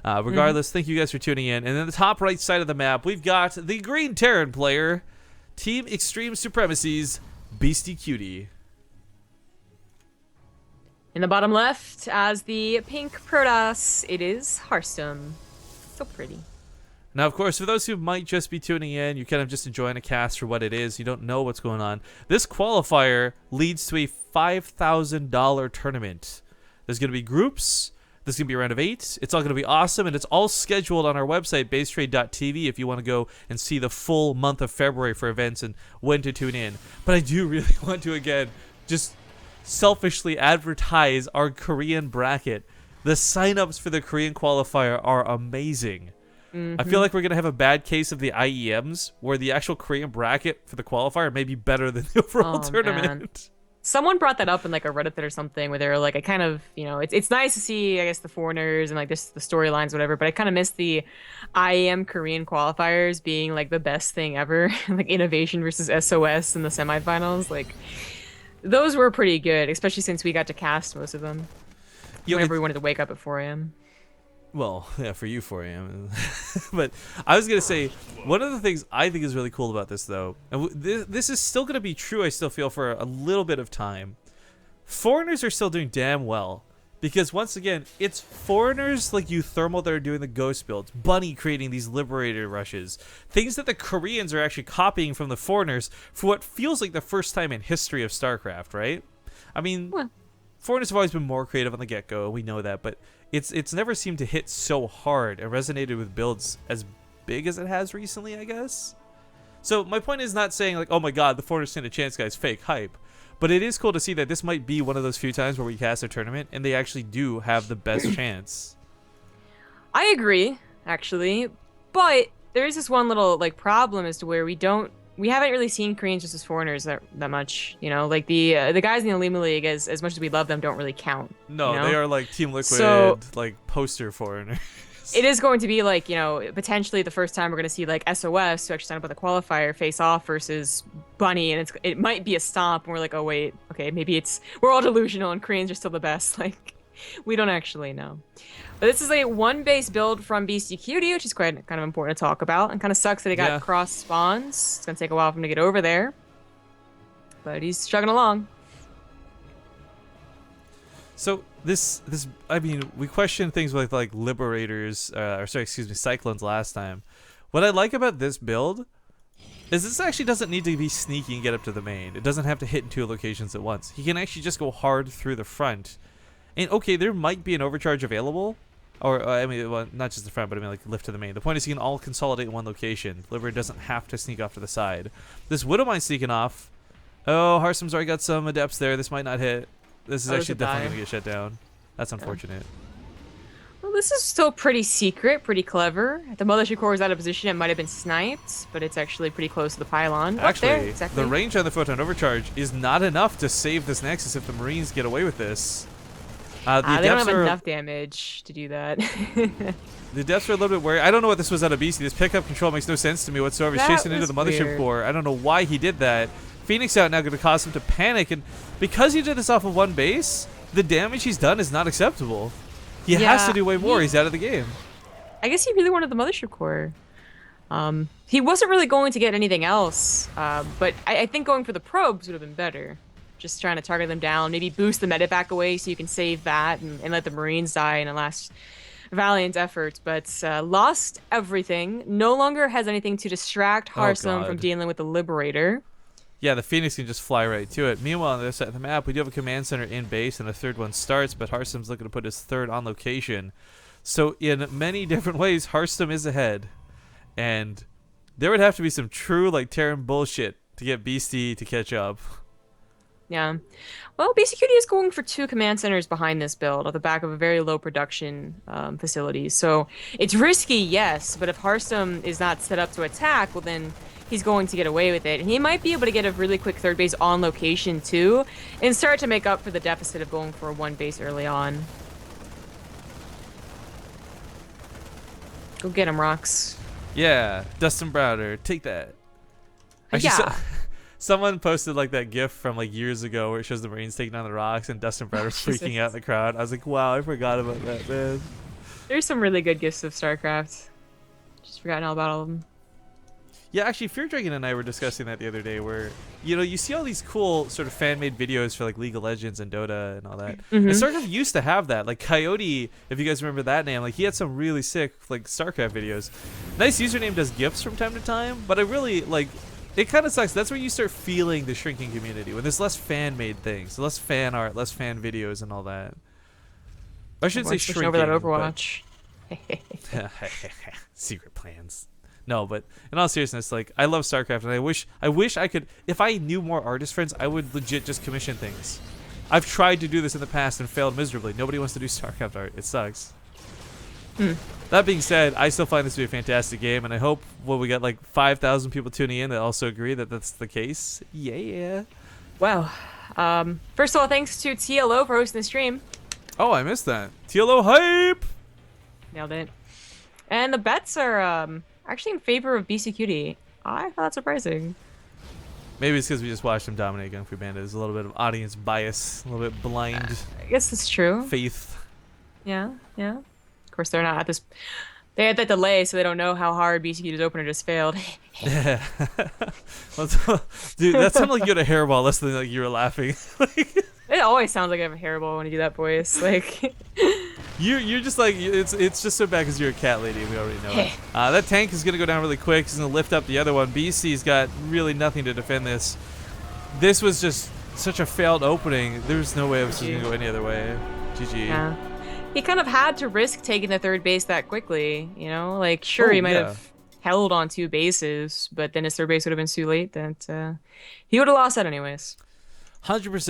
Regardless, thank you guys for tuning in. And then the top right side of the map, we've got the Green Terran player, Team Extreme Supremacy's Beastyqt. In the bottom left, as the pink Protoss, it is Harstem. So pretty. Now, of course, for those who might just be tuning in, you're kind of just enjoying a cast for what it is. You don't know what's going on. This qualifier leads to a $5,000 tournament. There's going to be groups. There's going to be a round of 8. It's all going to be awesome, and it's all scheduled on our website, Beastyqt.tv, if you want to go and see the full month of February for events and when to tune in. But I do really want to, again, just selfishly advertise our Korean bracket. The signups for the Korean qualifier are amazing. I feel like we're going to have a bad case of the IEMs where the actual Korean bracket for the qualifier may be better than the overall tournament. Man. Someone brought that up in like a Reddit or something where they were like, I kind of, it's nice to see, I guess, the foreigners and like this, the storylines, whatever, but I kind of miss the IEM Korean qualifiers being like the best thing ever. Like Innovation versus SOS in the semifinals. Like those were pretty good, especially since we got to cast most of them. Whenever we wanted to wake up at 4 a.m. Well, yeah, for you 4 a.m. But I was going to say, one of the things I think is really cool about this, though, and this is still going to be true, I still feel, for a little bit of time. Foreigners are still doing damn well. Because, once again, it's foreigners like Euthermal that are doing the ghost builds. Bunny creating these liberator rushes. Things that the Koreans are actually copying from the foreigners for what feels like the first time in history of StarCraft, right? I mean, foreigners have always been more creative on the get-go, we know that, but it's never seemed to hit so hard and resonated with builds as big as it has recently, I guess. So my point is not saying like, oh my god, the foreigners stand a chance, guys, fake hype. But it is cool to see that this might be one of those few times where we cast a tournament and they actually do have the best chance. I agree, actually, but there is this one little like problem as to where we haven't really seen Koreans just as foreigners that much, like the guys in the Lima League, as much as we love them, don't really count. No, they are like Team Liquid, so, like poster foreigners. It is going to be like, potentially the first time we're going to see like SOS, who actually signed up with the qualifier, face off versus Bunny, and it might be a stomp, and we're like, oh wait, okay, maybe we're all delusional and Koreans are still the best. Like, we don't actually know. But this is a one-base build from Beastyqt, which is quite kind of important to talk about, and kind of sucks that he got cross spawns. It's going to take a while for him to get over there, but he's chugging along. So this, I mean, we questioned things with like Liberators, Cyclones last time. What I like about this build is this actually doesn't need to be sneaky and get up to the main. It doesn't have to hit in 2 locations at once. He can actually just go hard through the front. And okay, there might be an overcharge available, or I mean, well, not just the front, but I mean like lift to the main. The point is he can all consolidate in one location. Liberator doesn't have to sneak off to the side. This Widowmine sneaking off. Oh, Harstem's already got some adepts there. This might not hit. This is actually definitely going to get shut down. That's unfortunate. Well, this is still pretty secret, pretty clever. If the Mothership Core was out of position, it might have been sniped, but it's actually pretty close to the pylon. Actually, there, exactly. The range on the Photon Overcharge is not enough to save this Nexus if the Marines get away with this. They don't have enough damage to do that. The Adepts are a little bit worried. I don't know what this was out of BC. This pickup control makes no sense to me whatsoever. He's chasing into the Mothership Core. I don't know why he did that. Phoenix out now going to cause him to panic, and because he did this off of one base, the damage he's done is not acceptable. He has to do way more. He's out of the game. I guess he really wanted the Mothership Core. He wasn't really going to get anything else, but I think going for the probes would have been better. Just trying to target them down, maybe boost the medevac away so you can save that and let the Marines die in a last valiant effort. But lost everything. No longer has anything to distract Harstem from dealing with the Liberator. Yeah, the Phoenix can just fly right to it. Meanwhile, on the other side of the map, we do have a command center in base, and a third one starts, but Harstem's looking to put his third on location. So in many different ways, Harstem is ahead. And there would have to be some true, like, Terran bullshit to get Beastie to catch up. Yeah. Well, Beastyqt is going for 2 command centers behind this build at the back of a very low production facility. So it's risky, yes, but if Harstem is not set up to attack, well then he's going to get away with it. And he might be able to get a really quick third base on location too, and start to make up for the deficit of going for one base early on. Go get him, Rocks. Yeah, Dustin Browder, take that. Actually, someone posted like that GIF from like years ago where it shows the Marines taking down the Rocks and Dustin Browder's freaking out in the crowd. I was like, wow, I forgot about that, man. There's some really good gifts of StarCraft. Just forgotten all about all of them. Yeah, actually, Fear Dragon and I were discussing that the other day, where you see all these cool sort of fan-made videos for like League of Legends and Dota and all that. And StarCraft used to have that. Like Coyote, if you guys remember that name, like he had some really sick like StarCraft videos. Nice username does gifts from time to time, but I really like. It kind of sucks. That's where you start feeling the shrinking community when there's less fan-made things, less fan art, less fan videos, and all that. I shouldn't say shrinking. Over that Overwatch. Secret plans. No, but in all seriousness, like I love StarCraft, and I wish I could. If I knew more artist friends, I would legit just commission things. I've tried to do this in the past and failed miserably. Nobody wants to do StarCraft art. It sucks. That being said, I still find this to be a fantastic game, and I hope we got like 5,000 people tuning in that also agree that that's the case. Yeah. Wow. First of all, thanks to TLO for hosting the stream. Oh, I missed that. TLO hype. Nailed it. And the bets are actually in favor of Beastyqt. I thought that surprising. Maybe it's because we just watched him dominate Gung Fu Panda. There's a little bit of audience bias, a little bit blind. I guess that's true. Faith. Yeah. Of course, they're not at this. They had that delay, so they don't know how hard Beastyqt's opener just failed. Yeah. Dude, that sounded like you had a hairball less than like you were laughing. It always sounds like I have a hairball when you do that voice. Like. You're just like it's just so bad because you're a cat lady. We already know it. That tank is gonna go down really quick. He's gonna lift up the other one. BC's got really nothing to defend this. This was just such a failed opening. There's no way it was gonna go any other way. GG. Yeah. He kind of had to risk taking the third base that quickly. You know, like sure he might have held on 2 bases, but then his third base would have been too late. That he would have lost that anyways. 100%.